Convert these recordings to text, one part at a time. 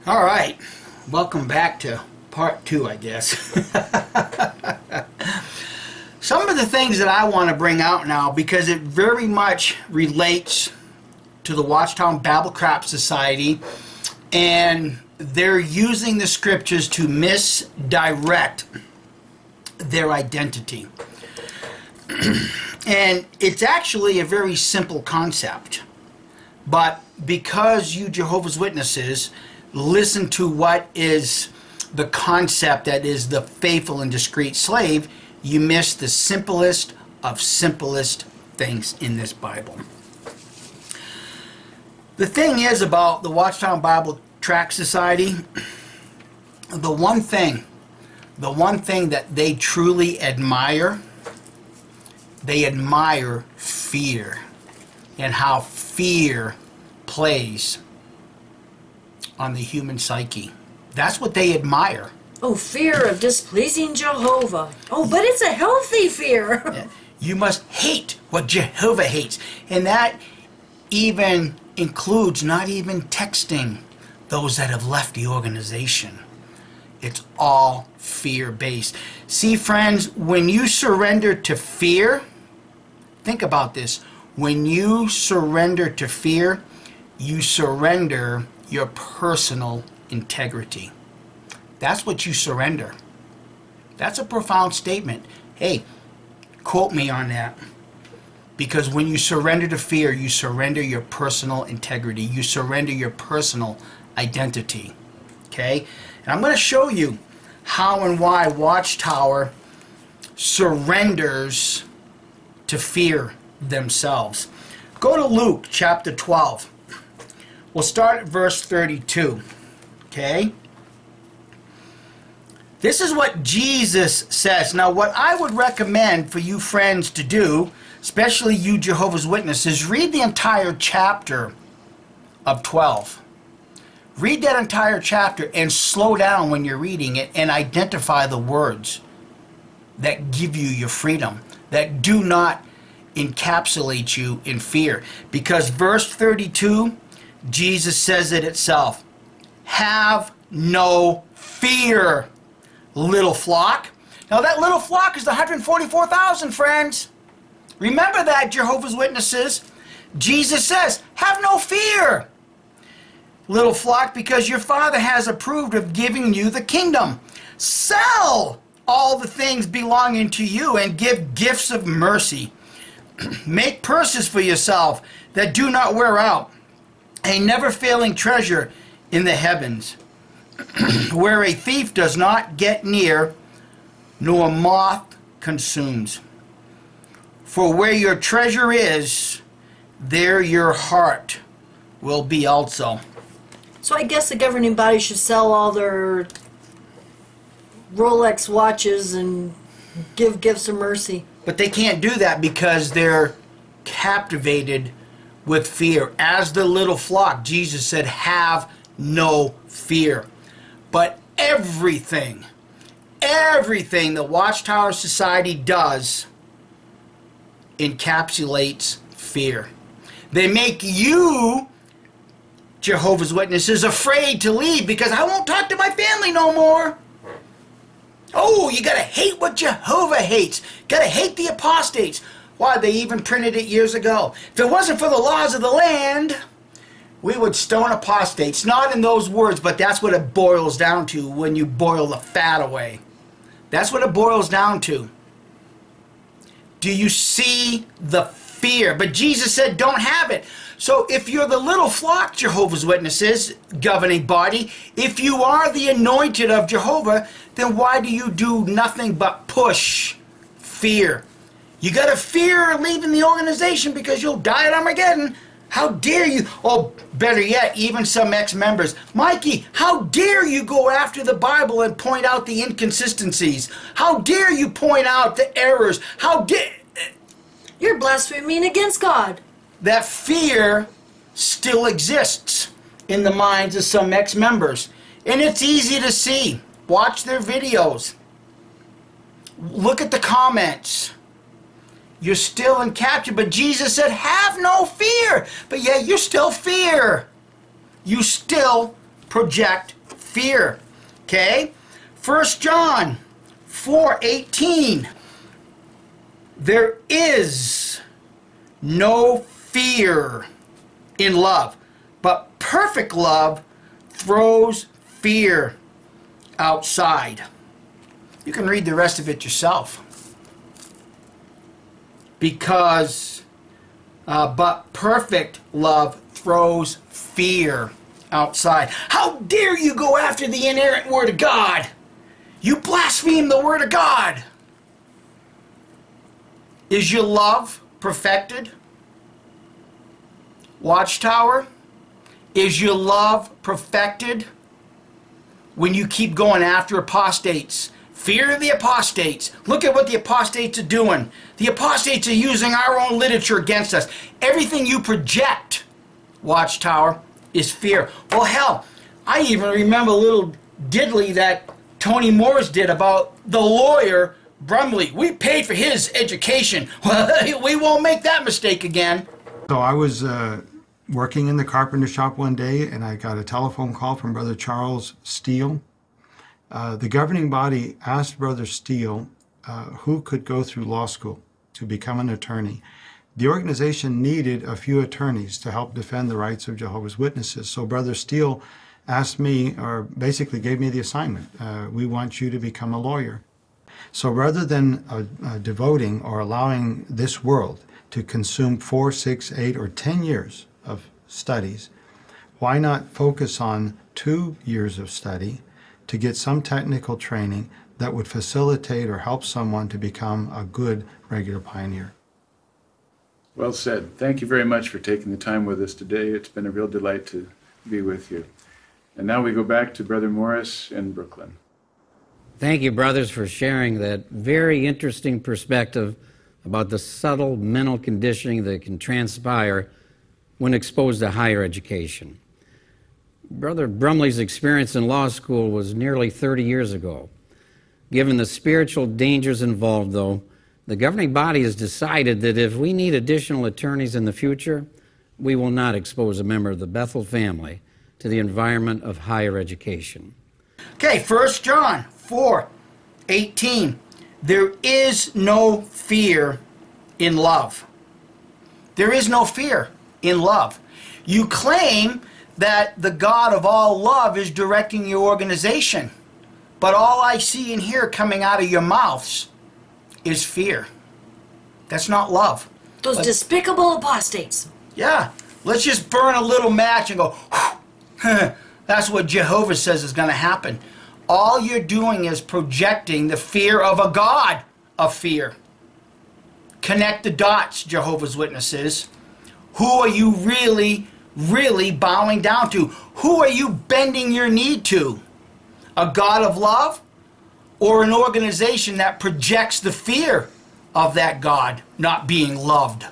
All right, welcome back to part 2, I guess. Some of the things that I want to bring out now, because it very much relates to the Watchtower Bible Craft Society, and they're using the scriptures to misdirect their identity. And it's actually a very simple concept, but because you Jehovah's Witnesses listen to what is the concept that is the faithful and discreet slave, you miss the simplest of simplest things in this Bible. The thing is about the Watchtower Bible Tract Society, the one thing that they truly admire, they admire fear and how fear plays on the human psyche. That's what they admire. Oh, fear of displeasing Jehovah. Oh, but it's a healthy fear. Yeah. You must hate what Jehovah hates. And that even includes not even texting those that have left the organization. It's all fear-based. See, friends, when you surrender to fear, think about this. When you surrender to fear, you surrender your personal integrity. That's what you surrender. That's a profound statement. Hey, quote me on that. Because when you surrender to fear, you surrender your personal integrity. You surrender your personal identity. Okay? And I'm going to show you how and why Watchtower surrenders to fear themselves. Go to Luke chapter 12. We'll start at verse 32. Okay? This is what Jesus says. Now, what I would recommend for you friends to do, especially you Jehovah's Witnesses, read the entire chapter of 12. Read that entire chapter and slow down when you're reading it and identify the words that give you your freedom, that do not encapsulate you in fear. Because verse 32, Jesus says it itself. Have no fear, little flock. Now that little flock is the 144,000, friends. Remember that, Jehovah's Witnesses. Jesus says, have no fear, little flock, because your Father has approved of giving you the kingdom. Sell all the things belonging to you and give gifts of mercy. Make purses for yourself that do not wear out, a never-failing treasure in the heavens, where a thief does not get near, nor moth consumes. For where your treasure is, there your heart will be also. So I guess the governing body should sell all their Rolex watches and give gifts of mercy. But they can't do that because they're captivated with fear. As the little flock, Jesus said, have no fear. But everything the Watchtower Society does encapsulates fear. They make you, Jehovah's Witnesses, afraid to leave because I won't talk to my family no more. Oh, you gotta hate what Jehovah hates. Gotta hate the apostates. Why, they even printed it years ago. If it wasn't for the laws of the land, we would stone apostates. Not in those words, but that's what it boils down to when you boil the fat away. That's what it boils down to. Do you see the fear? But Jesus said don't have it. So if you're the little flock, Jehovah's Witnesses, governing body, if you are the anointed of Jehovah, then why do you do nothing but push fear? You got to fear leaving the organization because you'll die at Armageddon. How dare you? Oh, better yet, even some ex-members. Mikey, how dare you go after the Bible and point out the inconsistencies? How dare you point out the errors? How dare... You're blaspheming against God. That fear still exists in the minds of some ex-members. And it's easy to see. Watch their videos. Look at the comments. You're still in capture, but Jesus said, have no fear. But yet you still fear. You still project fear. Okay? 1 John 4:18. There is no fear in love, but perfect love throws fear outside. You can read the rest of it yourself. Because, but perfect love throws fear outside. How dare you go after the inerrant Word of God? You blaspheme the Word of God. Is your love perfected? Watchtower, is your love perfected when you keep going after apostates? Fear of the apostates. Look at what the apostates are doing. The apostates are using our own literature against us. Everything you project, Watchtower, is fear. Well, hell, I even remember a little diddly that Tony Morris did about the lawyer Brumley. We paid for his education. Well, we won't make that mistake again. So I was working in the carpenter shop one day, and I got a telephone call from Brother Charles Steele. The governing body asked Brother Steele who could go through law school to become an attorney. The organization needed a few attorneys to help defend the rights of Jehovah's Witnesses. So Brother Steele asked me, or basically gave me the assignment, we want you to become a lawyer. So rather than devoting or allowing this world to consume 4, 6, 8, or 10 years of studies, why not focus on 2 years of study to get some technical training that would facilitate or help someone to become a good regular pioneer? Well said. Thank you very much for taking the time with us today. It's been a real delight to be with you. And now we go back to Brother Morris in Brooklyn. Thank you, brothers, for sharing that very interesting perspective about the subtle mental conditioning that can transpire when exposed to higher education. Brother Brumley's experience in law school was nearly 30 years ago. Given the spiritual dangers involved, though, the governing body has decided that if we need additional attorneys in the future, we will not expose a member of the Bethel family to the environment of higher education. Okay, 1 John 4:18. There is no fear in love. There is no fear in love. You claim that the God of all love is directing your organization, but all I see and hear coming out of your mouths is fear. That's not love. Those despicable apostates. Yeah, let's just burn a little match and go, that's what Jehovah says is going to happen. All you're doing is projecting the fear of a God of fear. Connect the dots, Jehovah's Witnesses. Who are you really bowing down to? Who are you bending your knee to? A God of love? Or an organization that projects the fear of that God not being loved?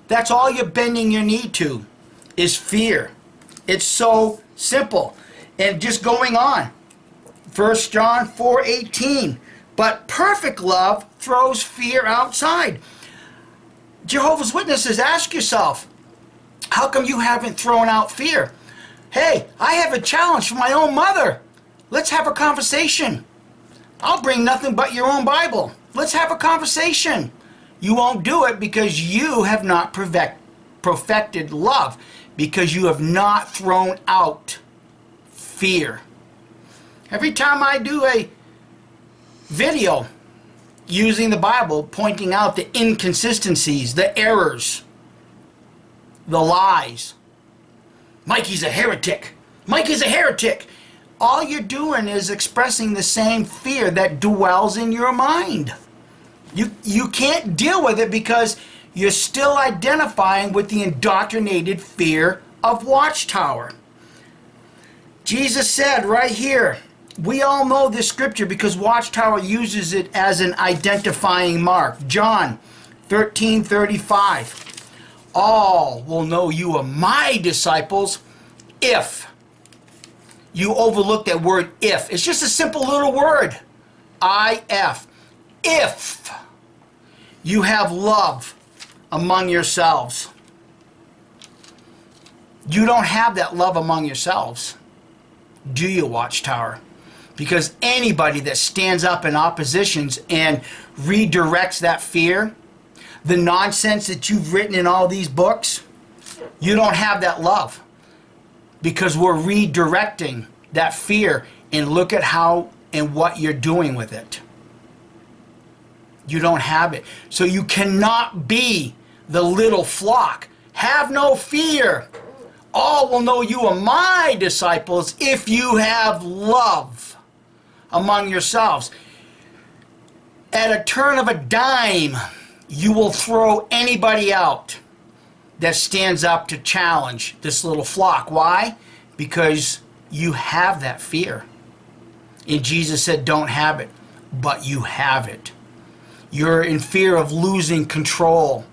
That's all you're bending your knee to, is fear. It's so simple. And just going on, 1 John 4:18, but perfect love throws fear outside. Jehovah's Witnesses, ask yourself, how come you haven't thrown out fear? Hey, I have a challenge from my own mother. Let's have a conversation. I'll bring nothing but your own Bible. Let's have a conversation. You won't do it because you have not perfected love, because you have not thrown out fear. Every time I do a video using the Bible, pointing out the inconsistencies, the errors, the lies, Mikey's a heretic. Mikey's a heretic. All you're doing is expressing the same fear that dwells in your mind. You can't deal with it because you're still identifying with the indoctrinated fear of Watchtower. Jesus said right here, we all know this scripture because Watchtower uses it as an identifying mark. John 13:35. All will know you are my disciples if you overlook that word if. It's just a simple little word. I-F. If you have love among yourselves. You don't have that love among yourselves. Do you, Watchtower? Because anybody that stands up in oppositions and redirects that fear, the nonsense that you've written in all these books, you don't have that love. Because we're redirecting that fear, and look at how and what you're doing with it. You don't have it. So you cannot be the little flock. Have no fear. All will know you are my disciples if you have love among yourselves. At a turn of a dime, you will throw anybody out that stands up to challenge this little flock. Why? Because you have that fear. And Jesus said, don't have it, but you have it. You're in fear of losing control.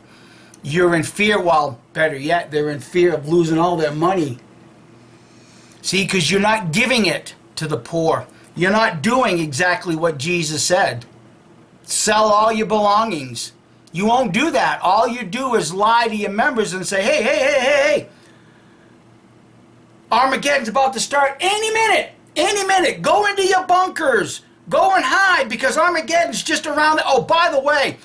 You're in fear, well, better yet, they're in fear of losing all their money. See, because you're not giving it to the poor. You're not doing exactly what Jesus said. Sell all your belongings. You won't do that. All you do is lie to your members and say, hey, hey, hey, hey, hey. Armageddon's about to start any minute. Any minute. Go into your bunkers. Go and hide because Armageddon's just around the... Oh, by the way,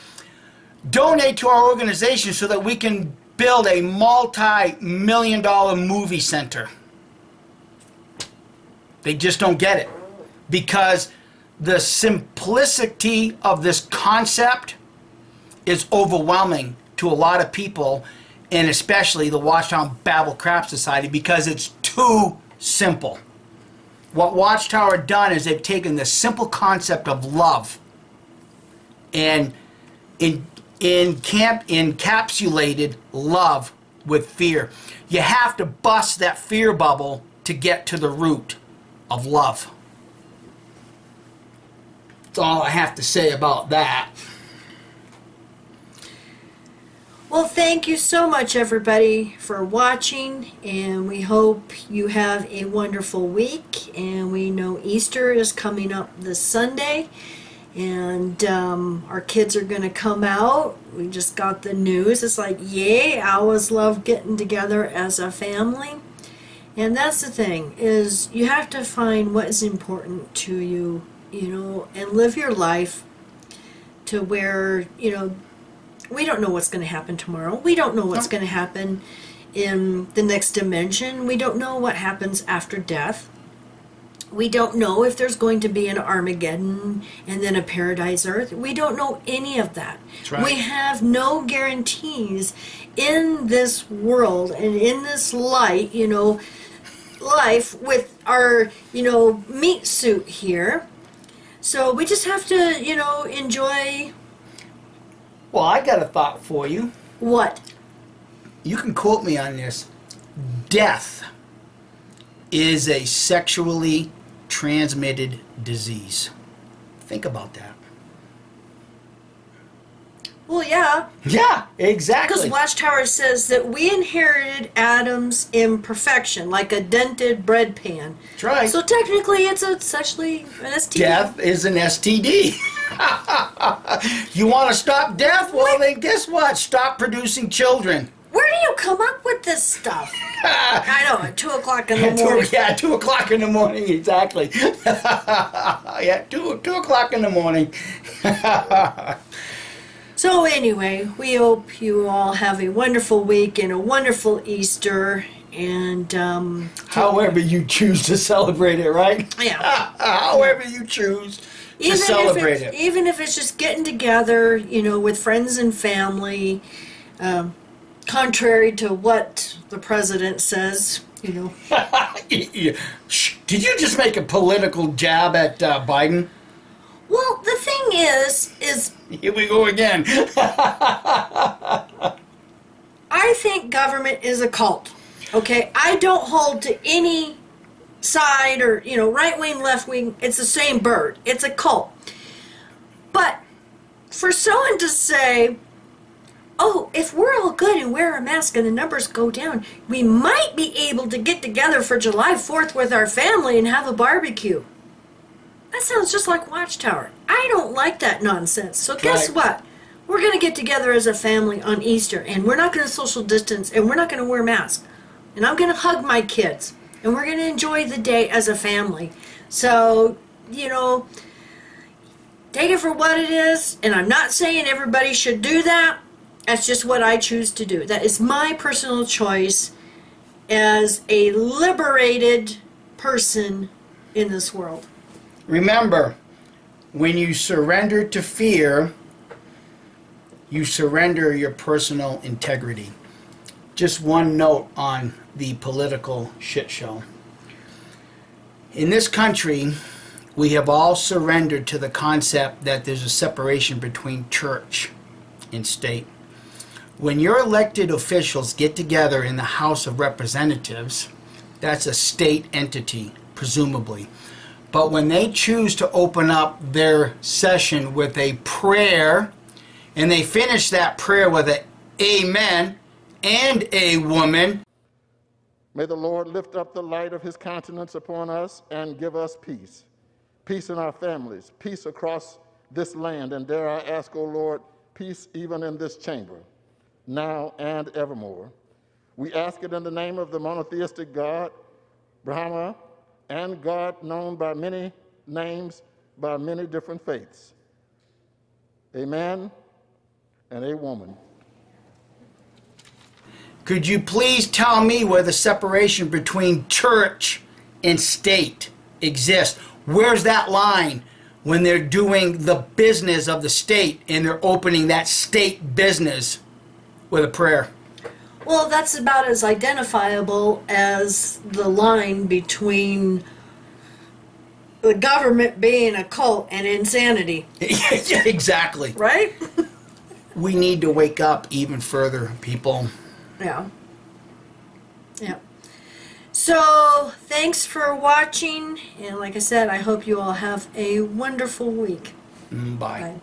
donate to our organization so that we can build a multi-million-dollar movie center. They just don't get it. Because the simplicity of this concept is overwhelming to a lot of people, and especially the Watchtower Babel Craft Society, because it's too simple. What Watchtower done is they've taken the simple concept of love and encapsulated love with fear. You have to bust that fear bubble to get to the root of love. That's all I have to say about that. Well, thank you so much, everybody, for watching, and we hope you have a wonderful week. And we know Easter is coming up this Sunday, and our kids are going to come out. We just got the news. It's like, yay, I always love getting together as a family. And that's the thing, is you have to find what is important to you, you know, and live your life to where, you know, we don't know what's going to happen tomorrow. We don't know what's going to happen in the next dimension. We don't know what happens after death. We don't know if there's going to be an Armageddon and then a paradise earth. We don't know any of that. That's right. We have no guarantees in this world and in this light, you know, life with our, you know, meat suit here. So we just have to, you know, enjoy. Well, I got a thought for you. What? You can quote me on this. Death is a sexually transmitted disease. Think about that. Well, yeah. Yeah, exactly. Because Watchtower says that we inherited Adam's imperfection, like a dented bread pan. That's right. So technically, it's essentially an STD. Death is an STD. You want to stop death? Well, then guess what? Stop producing children. Where do you come up with this stuff? I know, at 2 o'clock in the morning. Yeah, 2 o'clock in the morning, exactly. Yeah, 2 o'clock in the morning. So anyway, we hope you all have a wonderful week and a wonderful Easter. And however you choose to celebrate it, right? Yeah. However you choose to celebrate it. Even if it's just getting together, you know, with friends and family, contrary to what the president says, you know. Shh. Did you just make a political jab at Biden? Well, the thing is Here we go again. I think government is a cult. Okay, I don't hold to any side or, you know, right wing, left wing. It's the same bird. It's a cult. But for someone to say, oh, if we're all good and wear a mask and the numbers go down, we might be able to get together for July 4th with our family and have a barbecue. That sounds just like Watchtower. I don't like that nonsense. So guess what? We're going to get together as a family on Easter, and we're not going to social distance, and we're not going to wear masks. And I'm going to hug my kids. and we're going to enjoy the day as a family. So, take it for what it is, and I'm not saying everybody should do that. That's just what I choose to do. That is my personal choice as a liberated person in this world. Remember, when you surrender to fear, you surrender your personal integrity. Just one note on the political shit show. In this country, we have all surrendered to the concept that there's a separation between church and state. When your elected officials get together in the House of Representatives, that's a state entity, presumably. But when they choose to open up their session with a prayer, and they finish that prayer with an amen and a woman, may the Lord lift up the light of his countenance upon us and give us peace. Peace in our families, peace across this land, and dare I ask, O Lord, peace even in this chamber, now and evermore. We ask it in the name of the monotheistic God, Brahma, and God known by many names, by many different faiths. Amen and a woman. Could you please tell me where the separation between church and state exists? Where's that line when they're doing the business of the state and they're opening that state business with a prayer? Well, that's about as identifiable as the line between the government being a cult and insanity. Yeah, exactly. Right? We need to wake up even further, people. Yeah. Yeah. So, thanks for watching. And like I said, I hope you all have a wonderful week. Bye. Bye.